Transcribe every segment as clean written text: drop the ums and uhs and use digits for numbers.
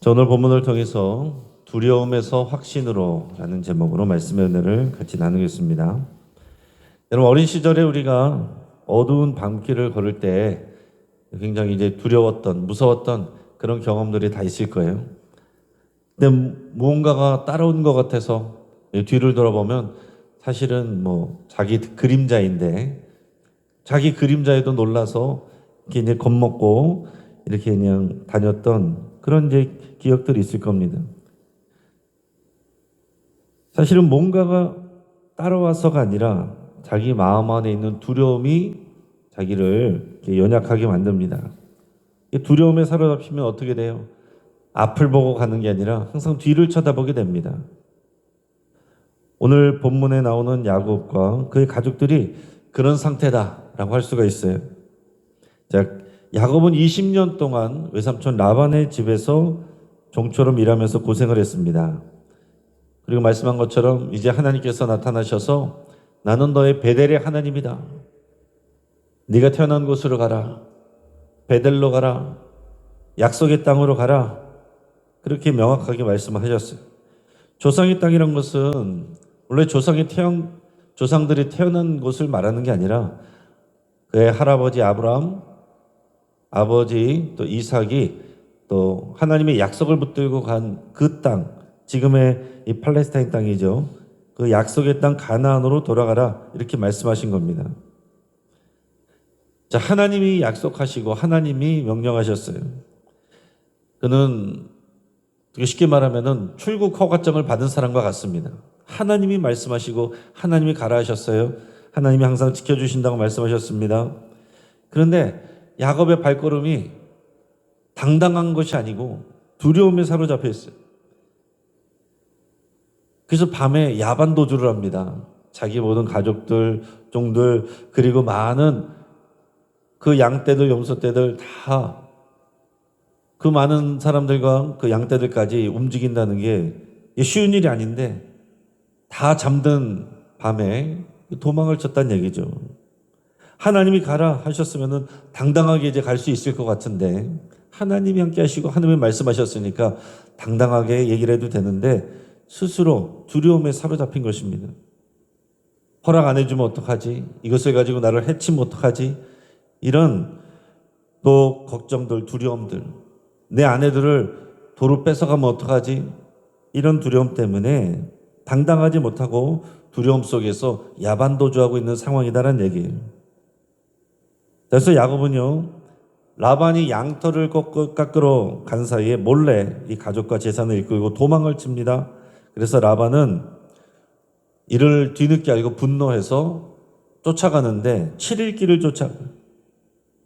오늘 본문을 통해서 두려움에서 확신으로 라는 제목으로 말씀의 은혜를 같이 나누겠습니다. 여러분, 어린 시절에 우리가 어두운 밤길을 걸을 때 굉장히 이제 두려웠던, 무서웠던 그런 경험들이 다 있을 거예요. 근데 무언가가 따라온 것 같아서 뒤를 돌아보면 사실은 자기 그림자인데, 자기 그림자에도 놀라서 이렇게 이제 겁먹고 이렇게 그냥 다녔던 그런 이제 기억들이 있을 겁니다. 사실은 뭔가가 따라와서가 아니라 자기 마음 안에 있는 두려움이 자기를 이렇게 연약하게 만듭니다. 이 두려움에 사로잡히면 어떻게 돼요? 앞을 보고 가는 게 아니라 항상 뒤를 쳐다보게 됩니다. 오늘 본문에 나오는 야곱과 그의 가족들이 그런 상태다라고 할 수가 있어요. 자, 야곱은 20년 동안 외삼촌 라반의 집에서 종처럼 일하면서 고생을 했습니다. 그리고 말씀한 것처럼 이제 하나님께서 나타나셔서 나는 너의 베델의 하나님이다. 네가 태어난 곳으로 가라. 베델로 가라. 약속의 땅으로 가라. 그렇게 명확하게 말씀하셨어요. 조상의 땅이란 것은 원래 조상들이 태어난 곳을 말하는 게 아니라 그의 할아버지 아브라함, 아버지 또 이삭이 또 하나님의 약속을 붙들고 간 그 땅, 지금의 이 팔레스타인 땅이죠. 그 약속의 땅 가나안으로 돌아가라 이렇게 말씀하신 겁니다. 자, 하나님이 약속하시고 하나님이 명령하셨어요. 그는 쉽게 말하면은 출국 허가증을 받은 사람과 같습니다. 하나님이 말씀하시고 하나님이 가라 하셨어요. 하나님이 항상 지켜주신다고 말씀하셨습니다. 그런데 야곱의 발걸음이 당당한 것이 아니고 두려움에 사로잡혀 있어요. 그래서 밤에 야반 도주를 합니다. 자기 모든 가족들, 종들, 그리고 많은 그 양떼들, 염소떼들 다 그 많은 사람들과 그 양떼들까지 움직인다는 게 쉬운 일이 아닌데 다 잠든 밤에 도망을 쳤다는 얘기죠. 하나님이 가라 하셨으면은 당당하게 이제 갈 수 있을 것 같은데 하나님이 함께 하시고 하나님이 말씀하셨으니까 당당하게 얘기를 해도 되는데 스스로 두려움에 사로잡힌 것입니다. 허락 안 해주면 어떡하지? 이것을 가지고 나를 해치면 어떡하지? 이런 또 걱정들, 두려움들, 내 아내들을 도로 뺏어가면 어떡하지? 이런 두려움 때문에 당당하지 못하고 두려움 속에서 야반도주하고 있는 상황이다라는 얘기예요. 그래서 야곱은요, 라반이 양털을 깎으러 간 사이에 몰래 이 가족과 재산을 이끌고 도망을 칩니다. 그래서 라반은 이를 뒤늦게 알고 분노해서 쫓아가는데 7일 길을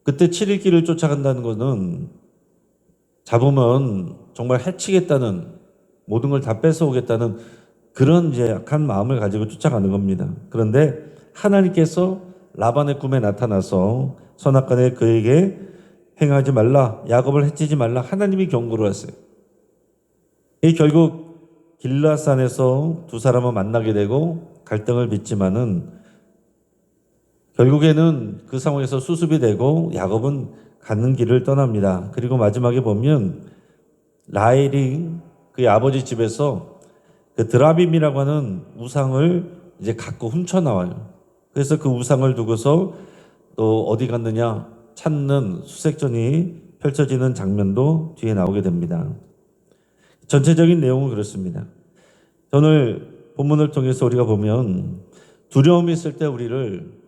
그때 7일 길을 쫓아간다는 것은 잡으면 정말 해치겠다는, 모든 걸 다 뺏어오겠다는 그런 이제 약한 마음을 가지고 쫓아가는 겁니다. 그런데 하나님께서 라반의 꿈에 나타나서 선악간에 그에게 행하지 말라, 야곱을 해치지 말라, 하나님이 경고를 했어요. 이 결국 길라산에서 두 사람은 만나게 되고 갈등을 빚지만은 결국에는 그 상황에서 수습이 되고 야곱은 가는 길을 떠납니다. 그리고 마지막에 보면 라헬이 그의 아버지 집에서 그 드라빔이라고 하는 우상을 이제 갖고 훔쳐 나와요. 그래서 그 우상을 두고서 또 어디 갔느냐 찾는 수색전이 펼쳐지는 장면도 뒤에 나오게 됩니다. 전체적인 내용은 그렇습니다. 오늘 본문을 통해서 우리가 보면 두려움이 있을 때 우리를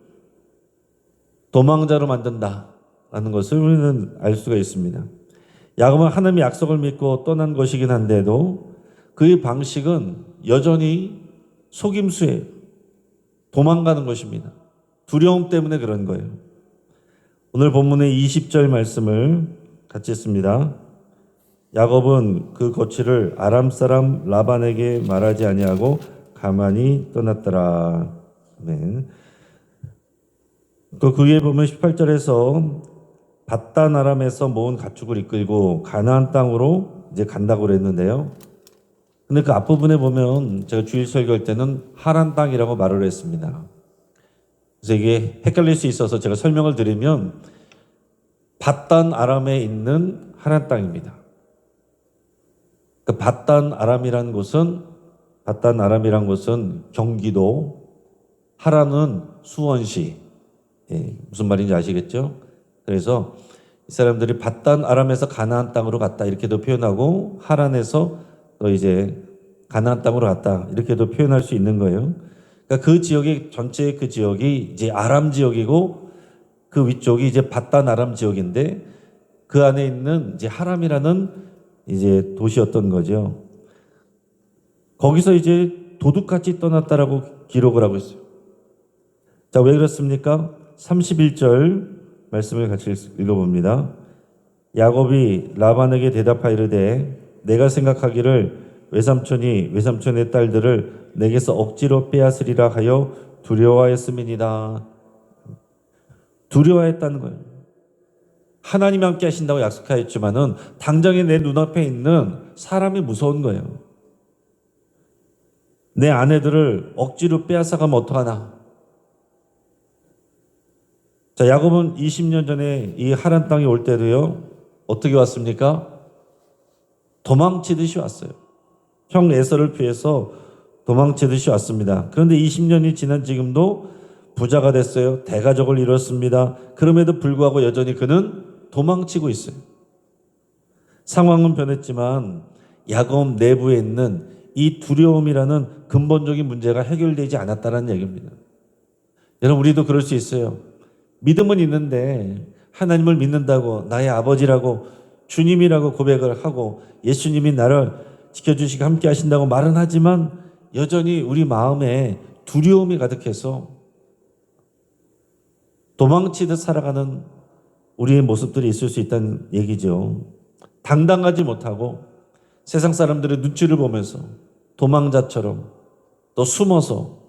도망자로 만든다라는 것을 우리는 알 수가 있습니다. 야곱은 하나님의 약속을 믿고 떠난 것이긴 한데도 그의 방식은 여전히 속임수예요. 도망가는 것입니다. 두려움 때문에 그런 거예요. 오늘 본문의 20절 말씀을 같이 읽습니다. 야곱은 그 거취를 아람 사람 라반에게 말하지 아니하고 가만히 떠났더라. 아멘. 그 위에 보면 18절에서 밧단 아람에서 모은 가축을 이끌고 가나안 땅으로 이제 간다고 그랬는데요. 근데 그 앞부분에 보면 제가 주일 설교할 때는 하란 땅이라고 말을 했습니다. 그래서 이게 헷갈릴 수 있어서 제가 설명을 드리면 밧단 아람에 있는 하란 땅입니다. 그 바단 아람이란 곳은 경기도, 하란은 수원시. 예, 무슨 말인지 아시겠죠? 그래서 이 사람들이 바단 아람에서 가나안 땅으로 갔다 이렇게도 표현하고, 하란에서 또 이제 가나안 땅으로 갔다 이렇게도 표현할 수 있는 거예요. 그러니까 그 지역의 전체 그 지역이 이제 아람 지역이고, 그 위쪽이 이제 바단 아람 지역인데, 그 안에 있는 이제 하람이라는 이제 도시였던 거죠. 거기서 이제 도둑같이 떠났다라고 기록을 하고 있어요. 자, 왜 그렇습니까? 31절 말씀을 같이 읽어봅니다. 야곱이 라반에게 대답하이르되 내가 생각하기를 외삼촌의 딸들을 내게서 억지로 빼앗으리라 하여 두려워하였음이니라. 두려워했다는 거예요. 하나님이 함께 하신다고 약속하였지만은 당장에 내 눈앞에 있는 사람이 무서운 거예요. 내 아내들을 억지로 빼앗아가면 어떡하나. 자, 야곱은 20년 전에 이 하란 땅에 올 때도요, 어떻게 왔습니까? 도망치듯이 왔어요. 형 에서를 피해서 도망치듯이 왔습니다. 그런데 20년이 지난 지금도 부자가 됐어요. 대가족을 이뤘습니다. 그럼에도 불구하고 여전히 그는 도망치고 있어요. 상황은 변했지만 야곱 내부에 있는 이 두려움이라는 근본적인 문제가 해결되지 않았다는 얘기입니다. 여러분, 우리도 그럴 수 있어요. 믿음은 있는데 하나님을 믿는다고, 나의 아버지라고, 주님이라고 고백을 하고, 예수님이 나를 지켜주시고 함께 하신다고 말은 하지만 여전히 우리 마음에 두려움이 가득해서 도망치듯 살아가는 우리의 모습들이 있을 수 있다는 얘기죠. 당당하지 못하고 세상 사람들의 눈치를 보면서 도망자처럼 또 숨어서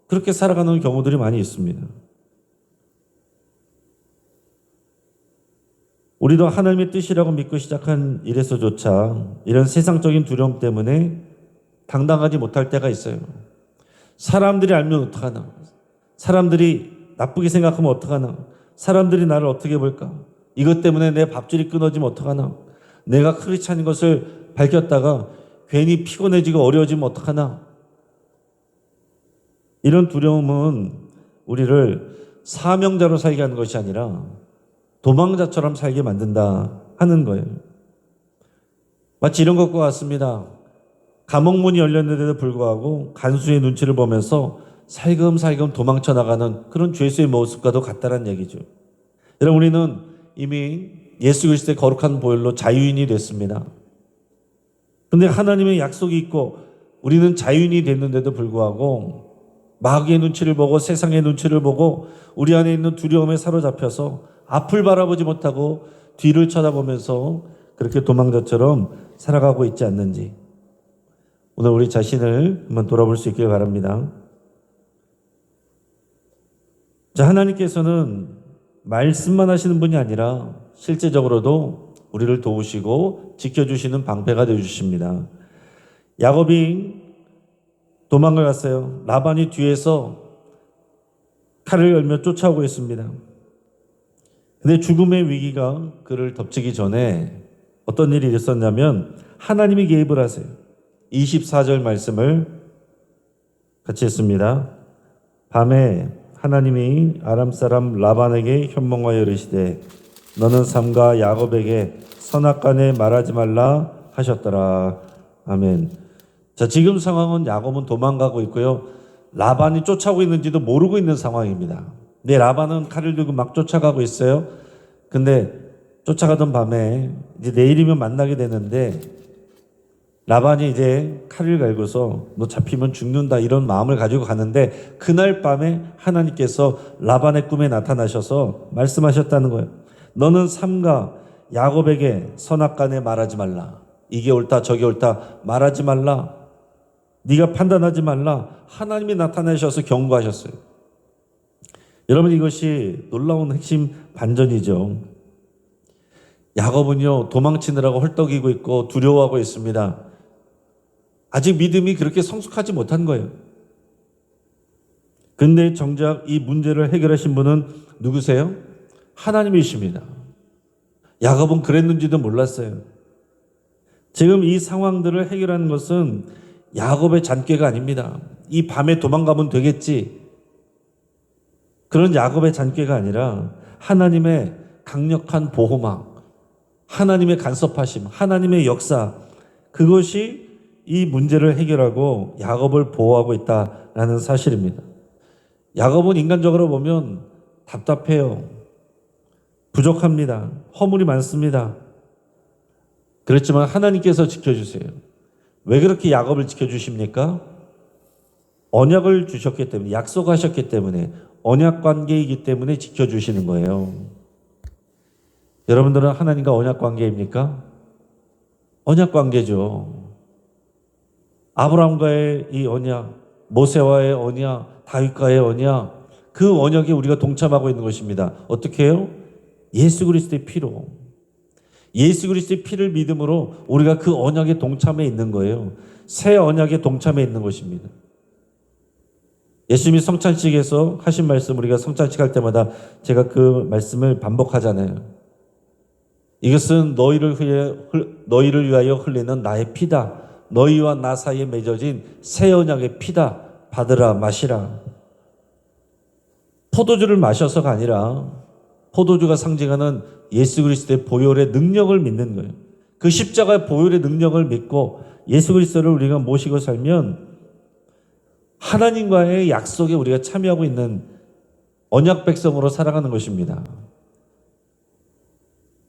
그렇게 살아가는 경우들이 많이 있습니다. 우리도 하나님의 뜻이라고 믿고 시작한 일에서조차 이런 세상적인 두려움 때문에 당당하지 못할 때가 있어요. 사람들이 알면 어떡하나? 사람들이 나쁘게 생각하면 어떡하나? 사람들이 나를 어떻게 볼까? 이것 때문에 내 밥줄이 끊어지면 어떡하나? 내가 크리스찬인 것을 밝혔다가 괜히 피곤해지고 어려워지면 어떡하나? 이런 두려움은 우리를 사명자로 살게 하는 것이 아니라 도망자처럼 살게 만든다 하는 거예요. 마치 이런 것과 같습니다. 감옥문이 열렸는데도 불구하고 간수의 눈치를 보면서 살금살금 도망쳐 나가는 그런 죄수의 모습과도 같다는 얘기죠. 여러분, 우리는 이미 예수 그리스도의 거룩한 보혈로 자유인이 됐습니다. 그런데 하나님의 약속이 있고 우리는 자유인이 됐는데도 불구하고 마귀의 눈치를 보고 세상의 눈치를 보고 우리 안에 있는 두려움에 사로잡혀서 앞을 바라보지 못하고 뒤를 쳐다보면서 그렇게 도망자처럼 살아가고 있지 않는지, 오늘 우리 자신을 한번 돌아볼 수 있길 바랍니다. 자, 하나님께서는 말씀만 하시는 분이 아니라 실제적으로도 우리를 도우시고 지켜주시는 방패가 되어주십니다. 야곱이 도망을 갔어요. 라반이 뒤에서 칼을 열며 쫓아오고 있습니다. 근데 죽음의 위기가 그를 덮치기 전에 어떤 일이 있었냐면 하나님이 개입을 하세요. 24절 말씀을 같이 했습니다. 밤에 하나님이 아람 사람 라반에게 현몽하여 이르시되 너는 삼가 야곱에게 선악간에 말하지 말라 하셨더라. 아멘. 자, 지금 상황은 야곱은 도망가고 있고요. 라반이 쫓아오고 있는지도 모르고 있는 상황입니다. 근데 라반은 칼을 들고 막 쫓아가고 있어요. 근데 쫓아가던 밤에 이제 내일이면 만나게 되는데 라반이 이제 칼을 갈고서 너 잡히면 죽는다 이런 마음을 가지고 가는데 그날 밤에 하나님께서 라반의 꿈에 나타나셔서 말씀하셨다는 거예요. 너는 삼가 야곱에게 선악간에 말하지 말라. 이게 옳다 저게 옳다 말하지 말라. 네가 판단하지 말라. 하나님이 나타나셔서 경고하셨어요. 여러분, 이것이 놀라운 핵심 반전이죠. 야곱은요, 도망치느라고 헐떡이고 있고 두려워하고 있습니다. 아직 믿음이 그렇게 성숙하지 못한 거예요. 근데 정작 이 문제를 해결하신 분은 누구세요? 하나님이십니다. 야곱은 그랬는지도 몰랐어요. 지금 이 상황들을 해결하는 것은 야곱의 잔꾀가 아닙니다. 이 밤에 도망가면 되겠지. 그런 야곱의 잔꾀가 아니라 하나님의 강력한 보호막, 하나님의 간섭하심, 하나님의 역사, 그것이 이 문제를 해결하고 야곱을 보호하고 있다라는 사실입니다. 야곱은 인간적으로 보면 답답해요. 부족합니다. 허물이 많습니다. 그렇지만 하나님께서 지켜주세요. 왜 그렇게 야곱을 지켜주십니까? 언약을 주셨기 때문에, 약속하셨기 때문에, 언약 관계이기 때문에 지켜주시는 거예요. 여러분들은 하나님과 언약 관계입니까? 언약 관계죠. 아브라함과의 이 언약, 모세와의 언약, 다윗과의 언약, 그 언약에 우리가 동참하고 있는 것입니다. 어떻게 해요? 예수 그리스도의 피로. 예수 그리스도의 피를 믿음으로 우리가 그 언약에 동참해 있는 거예요. 새 언약에 동참해 있는 것입니다. 예수님이 성찬식에서 하신 말씀, 우리가 성찬식 할 때마다 제가 그 말씀을 반복하잖아요. 이것은 너희를 위하여 흘리는 나의 피다. 너희와 나 사이에 맺어진 새 언약의 피다. 받으라, 마시라. 포도주를 마셔서가 아니라 포도주가 상징하는 예수 그리스도의 보혈의 능력을 믿는 거예요. 그 십자가의 보혈의 능력을 믿고 예수 그리스도를 우리가 모시고 살면 하나님과의 약속에 우리가 참여하고 있는 언약 백성으로 살아가는 것입니다.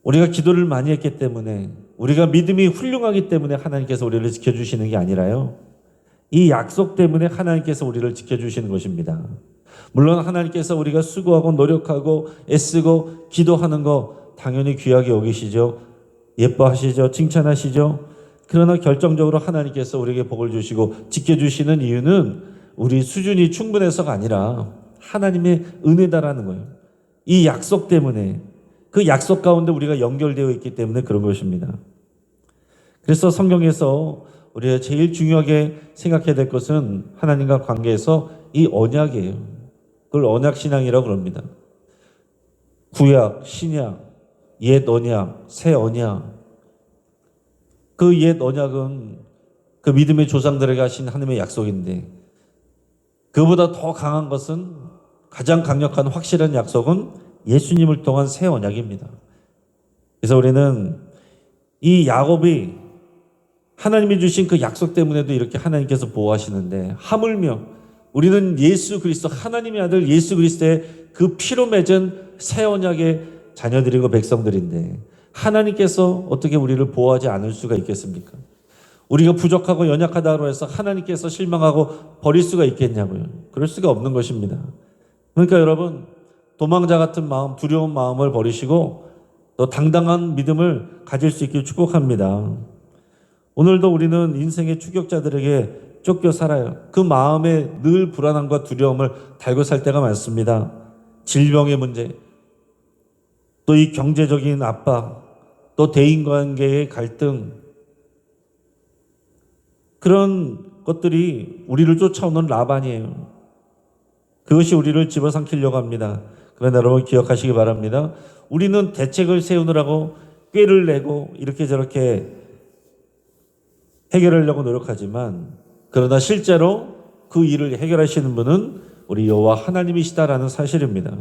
우리가 기도를 많이 했기 때문에, 우리가 믿음이 훌륭하기 때문에 하나님께서 우리를 지켜주시는 게 아니라요, 이 약속 때문에 하나님께서 우리를 지켜주시는 것입니다. 물론 하나님께서 우리가 수고하고 노력하고 애쓰고 기도하는 거 당연히 귀하게 여기시죠. 예뻐하시죠. 칭찬하시죠. 그러나 결정적으로 하나님께서 우리에게 복을 주시고 지켜주시는 이유는 우리 수준이 충분해서가 아니라 하나님의 은혜다라는 거예요. 이 약속 때문에, 그 약속 가운데 우리가 연결되어 있기 때문에 그런 것입니다. 그래서 성경에서 우리가 제일 중요하게 생각해야 될 것은 하나님과 관계에서 이 언약이에요. 그걸 언약신앙이라고 그럽니다. 구약, 신약, 옛 언약, 새 언약. 그 옛 언약은 그 믿음의 조상들에게 하신 하나님의 약속인데, 그보다 더 강한 것은, 가장 강력한 확실한 약속은 예수님을 통한 새 언약입니다. 그래서 우리는 이 야곱이 하나님이 주신 그 약속 때문에도 이렇게 하나님께서 보호하시는데, 하물며 우리는 예수 그리스도, 하나님의 아들 예수 그리스도의 그 피로 맺은 새 언약의 자녀들이고 백성들인데 하나님께서 어떻게 우리를 보호하지 않을 수가 있겠습니까? 우리가 부족하고 연약하다고 해서 하나님께서 실망하고 버릴 수가 있겠냐고요. 그럴 수가 없는 것입니다. 그러니까 여러분, 도망자 같은 마음, 두려운 마음을 버리시고 또 당당한 믿음을 가질 수 있길 축복합니다. 오늘도 우리는 인생의 추격자들에게 쫓겨 살아요. 그 마음에 늘 불안함과 두려움을 달고 살 때가 많습니다. 질병의 문제, 또 이 경제적인 압박, 또 대인관계의 갈등, 그런 것들이 우리를 쫓아오는 라반이에요. 그것이 우리를 집어삼키려고 합니다. 그러나 여러분 기억하시기 바랍니다. 우리는 대책을 세우느라고 꾀를 내고 이렇게 저렇게 해결하려고 노력하지만, 그러나 실제로 그 일을 해결하시는 분은 우리 여호와 하나님이시다라는 사실입니다.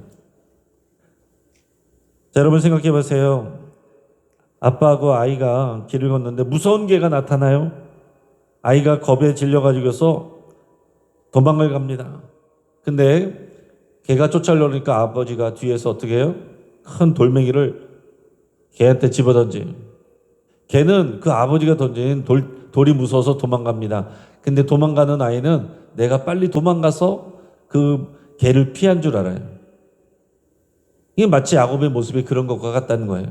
자, 여러분 생각해 보세요. 아빠하고 아이가 길을 걷는데 무서운 개가 나타나요. 아이가 겁에 질려가지고서 도망을 갑니다. 근데 개가 쫓아오려니까 아버지가 뒤에서 어떻게 해요? 큰 돌멩이를 개한테 집어던져요. 개는 그 아버지가 던진 돌이 무서워서 도망갑니다. 근데 도망가는 아이는 내가 빨리 도망가서 그 개를 피한 줄 알아요. 이게 마치 야곱의 모습이 그런 것과 같다는 거예요.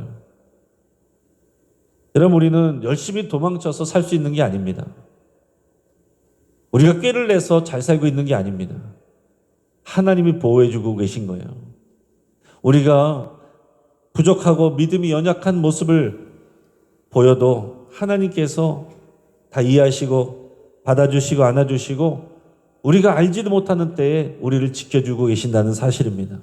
여러분, 우리는 열심히 도망쳐서 살 수 있는 게 아닙니다. 우리가 꾀를 내서 잘 살고 있는 게 아닙니다. 하나님이 보호해주고 계신 거예요. 우리가 부족하고 믿음이 연약한 모습을 보여도 하나님께서 다 이해하시고 받아주시고 안아주시고 우리가 알지도 못하는 때에 우리를 지켜주고 계신다는 사실입니다.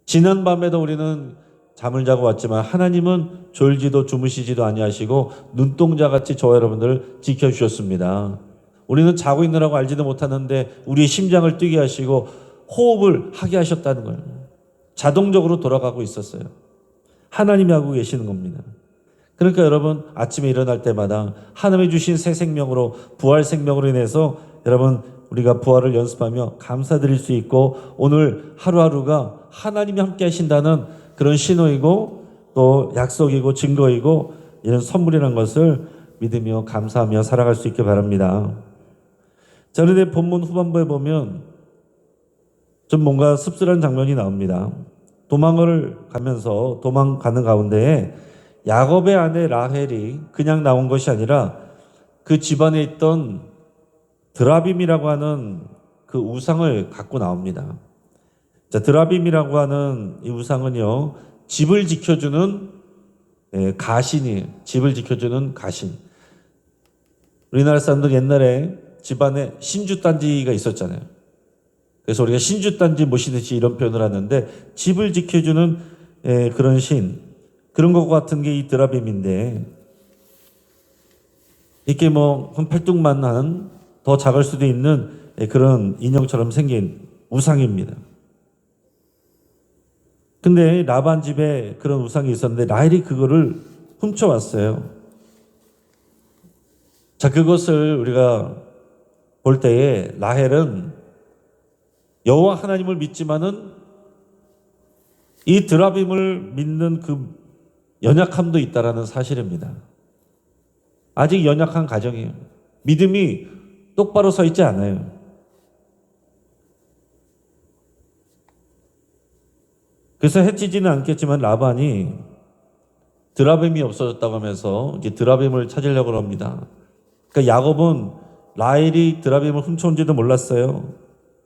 지난 밤에도 우리는 잠을 자고 왔지만 하나님은 졸지도 주무시지도 아니하시고 눈동자같이 저와 여러분들을 지켜주셨습니다. 우리는 자고 있느라고 알지도 못하는데 우리의 심장을 뛰게 하시고 호흡을 하게 하셨다는 거예요. 자동적으로 돌아가고 있었어요. 하나님이 하고 계시는 겁니다. 그러니까 여러분 아침에 일어날 때마다 하나님이 주신 새 생명으로 부활 생명으로 인해서 여러분 우리가 부활을 연습하며 감사드릴 수 있고 오늘 하루하루가 하나님이 함께 하신다는 그런 신호이고 또 약속이고 증거이고 이런 선물이라는 것을 믿으며 감사하며 살아갈 수 있게 바랍니다. 자, 그런데 본문 후반부에 보면 좀 뭔가 씁쓸한 장면이 나옵니다. 도망가는 가운데에 야곱의 아내 라헬이 그냥 나온 것이 아니라 그 집안에 있던 드라빔이라고 하는 그 우상을 갖고 나옵니다. 자, 드라빔이라고 하는 이 우상은요, 집을 지켜주는 가신이에요. 집을 지켜주는 가신. 우리나라 사람들 옛날에 집안에 신주단지가 있었잖아요. 그래서 우리가 신주단지 모시듯이 이런 표현을 하는데 집을 지켜주는 그런 신, 그런 것 같은 게 이 드라빔인데 이렇게 뭐 한 팔뚝만 한 더 작을 수도 있는 그런 인형처럼 생긴 우상입니다. 근데 라반 집에 그런 우상이 있었는데 라헬이 그거를 훔쳐왔어요. 자, 그것을 우리가 볼 때에 라헬은 여호와 하나님을 믿지만은 이 드라빔을 믿는 그 연약함도 있다라는 사실입니다. 아직 연약한 가정이에요. 믿음이 똑바로 서 있지 않아요. 그래서 해치지는 않겠지만 라반이 드라빔이 없어졌다고 하면서 이제 드라빔을 찾으려고 합니다. 그러니까 야곱은 라헬이 드라빔을 훔쳐온지도 몰랐어요.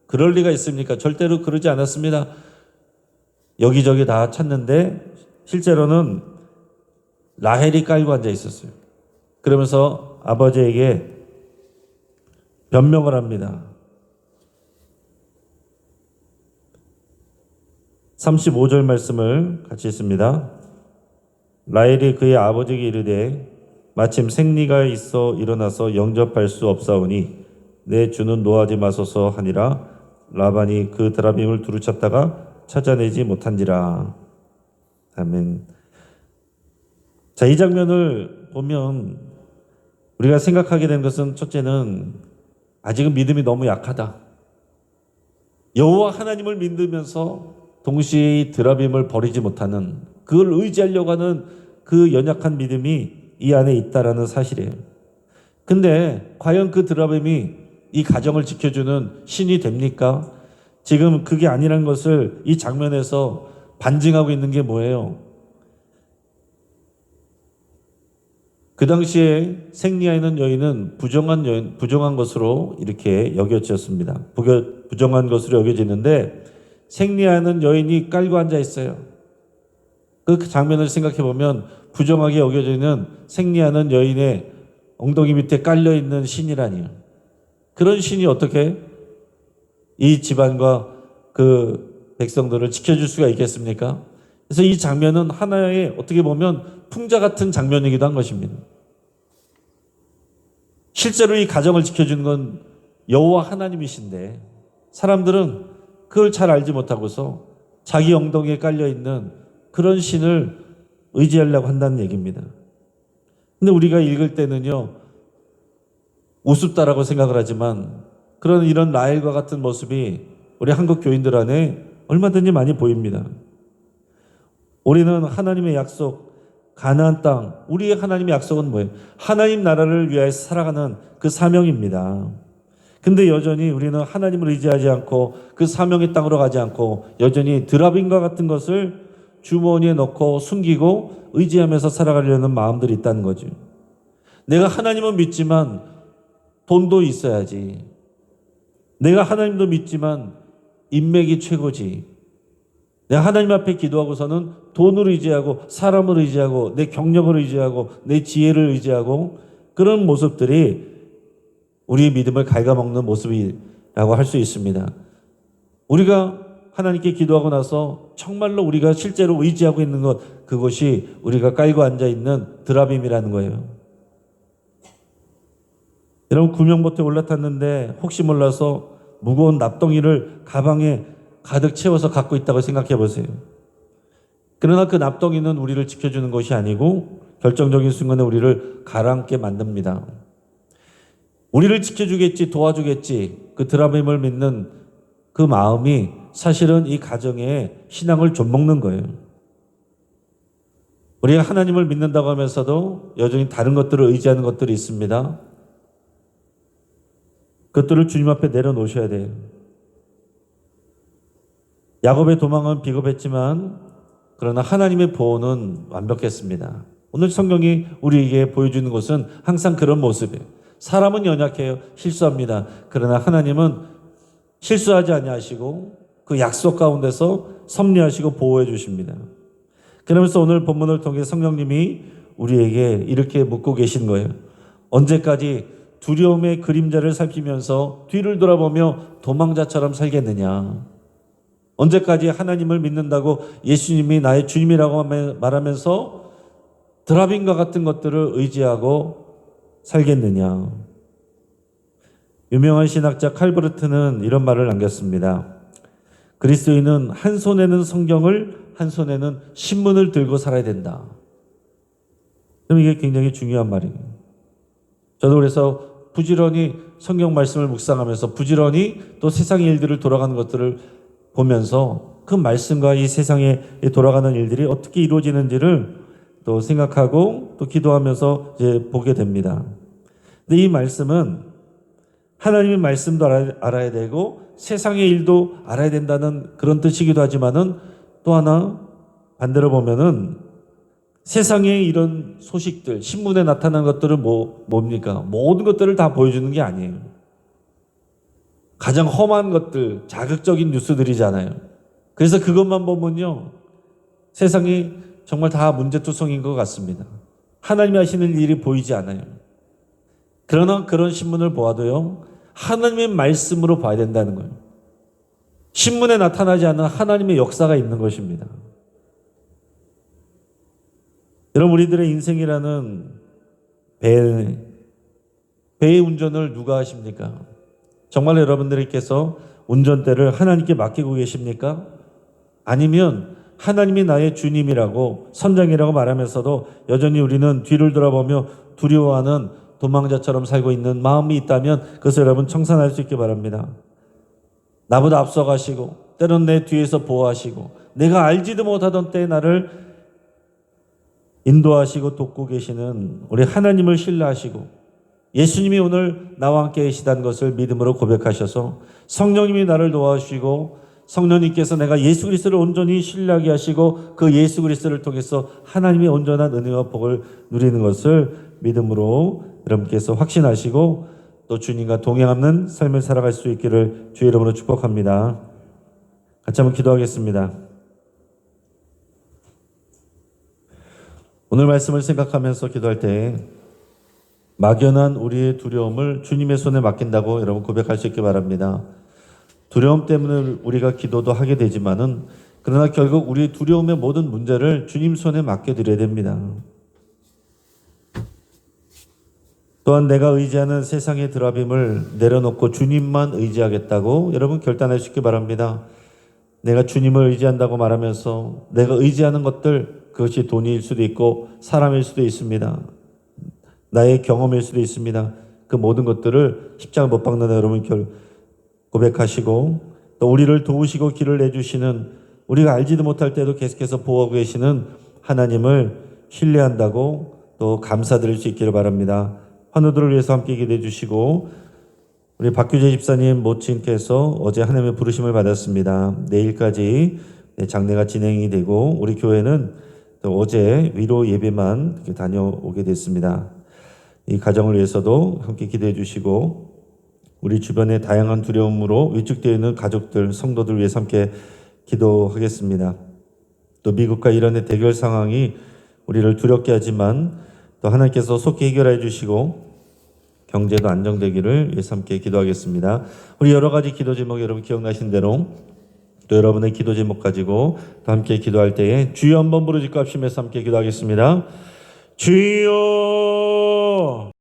그럴 리가 있습니까? 절대로 그러지 않았습니다. 여기저기 다 찾는데 실제로는 라헬이 깔고 앉아 있었어요. 그러면서 아버지에게 변명을 합니다. 35절 말씀을 같이 읽습니다. 라헬이 그의 아버지에게 이르되 마침 생리가 있어 일어나서 영접할 수 없사오니 내 주는 노하지 마소서 하니라. 라반이 그 드라빔을 두루 찾다가 찾아내지 못한지라. 아멘. 자, 이 장면을 보면 우리가 생각하게 된 것은 첫째는 아직은 믿음이 너무 약하다. 여호와 하나님을 믿으면서 동시에 드라빔을 버리지 못하는, 그걸 의지하려고 하는 그 연약한 믿음이 이 안에 있다라는 사실이에요. 근데 과연 그 드라빔이 이 가정을 지켜주는 신이 됩니까? 지금 그게 아니라는 것을 이 장면에서 반증하고 있는 게 뭐예요? 그 당시에 생리하에 있는 여인은 부정한 것으로 이렇게 여겨졌습니다. 부정한 것으로 여겨지는데 생리하에 있는 여인이 깔고 앉아 있어요. 그 장면을 생각해 보면 부정하게 여겨지는 생리하는 여인의 엉덩이 밑에 깔려 있는 신이라니요. 그런 신이 어떻게 이 집안과 그 백성들을 지켜줄 수가 있겠습니까? 그래서 이 장면은 하나의 어떻게 보면 풍자 같은 장면이기도 한 것입니다. 실제로 이 가정을 지켜주는 건 여호와 하나님이신데 사람들은 그걸 잘 알지 못하고서 자기 엉덩이에 깔려있는 그런 신을 의지하려고 한다는 얘기입니다. 근데 우리가 읽을 때는요, 우습다라고 생각을 하지만 이런 라헬과 같은 모습이 우리 한국 교인들 안에 얼마든지 많이 보입니다. 우리는 하나님의 약속, 가나안 땅, 우리의 하나님의 약속은 뭐예요? 하나님 나라를 위하여 살아가는 그 사명입니다. 근데 여전히 우리는 하나님을 의지하지 않고 그 사명의 땅으로 가지 않고 여전히 드라빔과 같은 것을 주머니에 넣고 숨기고 의지하면서 살아가려는 마음들이 있다는 거죠. 내가 하나님은 믿지만 돈도 있어야지. 내가 하나님도 믿지만 인맥이 최고지. 내가 하나님 앞에 기도하고서는 돈을 의지하고 사람을 의지하고 내 경력을 의지하고 내 지혜를 의지하고 그런 모습들이 우리의 믿음을 갉아먹는 모습이라고 할 수 있습니다. 우리가 하나님께 기도하고 나서 정말로 우리가 실제로 의지하고 있는 것, 그것이 우리가 깔고 앉아 있는 드라빔이라는 거예요. 여러분, 구명보트에 올라탔는데 혹시 몰라서 무거운 납덩이를 가방에 가득 채워서 갖고 있다고 생각해 보세요. 그러나 그 납덩이는 우리를 지켜주는 것이 아니고 결정적인 순간에 우리를 가라앉게 만듭니다. 우리를 지켜주겠지, 도와주겠지, 그 드라빔을 믿는 그 마음이 사실은 이 가정의 신앙을 좀먹는 거예요. 우리가 하나님을 믿는다고 하면서도 여전히 다른 것들을 의지하는 것들이 있습니다. 그것들을 주님 앞에 내려놓으셔야 돼요. 야곱의 도망은 비겁했지만 그러나 하나님의 보호는 완벽했습니다. 오늘 성경이 우리에게 보여주는 것은 항상 그런 모습이에요. 사람은 연약해요. 실수합니다. 그러나 하나님은 실수하지 아니하시고 그 약속 가운데서 섭리하시고 보호해 주십니다. 그러면서 오늘 본문을 통해 성령님이 우리에게 이렇게 묻고 계신 거예요. 언제까지 두려움의 그림자를 살피면서 뒤를 돌아보며 도망자처럼 살겠느냐? 언제까지 하나님을 믿는다고 예수님이 나의 주님이라고 말하면서 드라빔과 같은 것들을 의지하고 살겠느냐? 유명한 신학자 칼브르트는 이런 말을 남겼습니다. 그리스도인은 한 손에는 성경을, 한 손에는 신문을 들고 살아야 된다. 그럼 이게 굉장히 중요한 말이에요. 저도 그래서 부지런히 성경 말씀을 묵상하면서 부지런히 또 세상의 일들을 돌아가는 것들을 보면서 그 말씀과 이 세상에 돌아가는 일들이 어떻게 이루어지는지를 또 생각하고 또 기도하면서 이제 보게 됩니다. 근데 이 말씀은 하나님의 말씀도 알아야 되고 세상의 일도 알아야 된다는 그런 뜻이기도 하지만은 또 하나 반대로 보면은 세상의 이런 소식들, 신문에 나타난 것들은 뭡니까? 모든 것들을 다 보여주는 게 아니에요. 가장 험한 것들, 자극적인 뉴스들이잖아요. 그래서 그것만 보면요, 세상이 정말 다 문제투성인 것 같습니다. 하나님이 하시는 일이 보이지 않아요. 그러나 그런 신문을 보아도요, 하나님의 말씀으로 봐야 된다는 거예요. 신문에 나타나지 않는 하나님의 역사가 있는 것입니다. 여러분, 우리들의 인생이라는 배의 운전을 누가 하십니까? 정말 여러분들께서 운전대를 하나님께 맡기고 계십니까? 아니면 하나님이 나의 주님이라고 선장이라고 말하면서도 여전히 우리는 뒤를 돌아보며 두려워하는 도망자처럼 살고 있는 마음이 있다면 그것을 여러분 청산할 수 있기 바랍니다. 나보다 앞서가시고 때론 내 뒤에서 보호하시고 내가 알지도 못하던 때에 나를 인도하시고 돕고 계시는 우리 하나님을 신뢰하시고 예수님이 오늘 나와 함께 계시다는 것을 믿음으로 고백하셔서 성령님이 나를 도와주시고 성령님께서 내가 예수 그리스도를 온전히 신뢰하게 하시고 그 예수 그리스도를 통해서 하나님의 온전한 은혜와 복을 누리는 것을 믿음으로 여러분께서 확신하시고 또 주님과 동행하는 삶을 살아갈 수 있기를 주의 이름으로 축복합니다. 같이 한번 기도하겠습니다. 오늘 말씀을 생각하면서 기도할 때 막연한 우리의 두려움을 주님의 손에 맡긴다고 여러분 고백할 수 있기 바랍니다. 두려움 때문에 우리가 기도도 하게 되지만은 그러나 결국 우리의 두려움의 모든 문제를 주님 손에 맡겨드려야 됩니다. 또한 내가 의지하는 세상의 드라빔을 내려놓고 주님만 의지하겠다고 여러분 결단할 수 있기 바랍니다. 내가 주님을 의지한다고 말하면서 내가 의지하는 것들, 그것이 돈일 수도 있고 사람일 수도 있습니다. 나의 경험일 수도 있습니다. 그 모든 것들을 십자가 못 박는 여러분 고백하시고 또 우리를 도우시고 길을 내주시는 우리가 알지도 못할 때도 계속해서 보호하고 계시는 하나님을 신뢰한다고 또 감사드릴 수 있기를 바랍니다. 환우들을 위해서 함께 기도해 주시고 우리 박규재 집사님 모친께서 어제 하나님의 부르심을 받았습니다. 내일까지 장례가 진행이 되고 우리 교회는 또 어제 위로 예배만 다녀오게 됐습니다. 이 가정을 위해서도 함께 기도해 주시고 우리 주변의 다양한 두려움으로 위축되어 있는 가족들, 성도들 위해서 함께 기도하겠습니다. 또 미국과 이란의 대결 상황이 우리를 두렵게 하지만 또 하나님께서 속히 해결해 주시고 경제도 안정되기를 위해서 함께 기도하겠습니다. 우리 여러 가지 기도 제목 여러분 기억나신 대로 또 여러분의 기도 제목 가지고 또 함께 기도할 때에 주여 한번 부르짖고 합심해서 함께 기도하겠습니다. 주여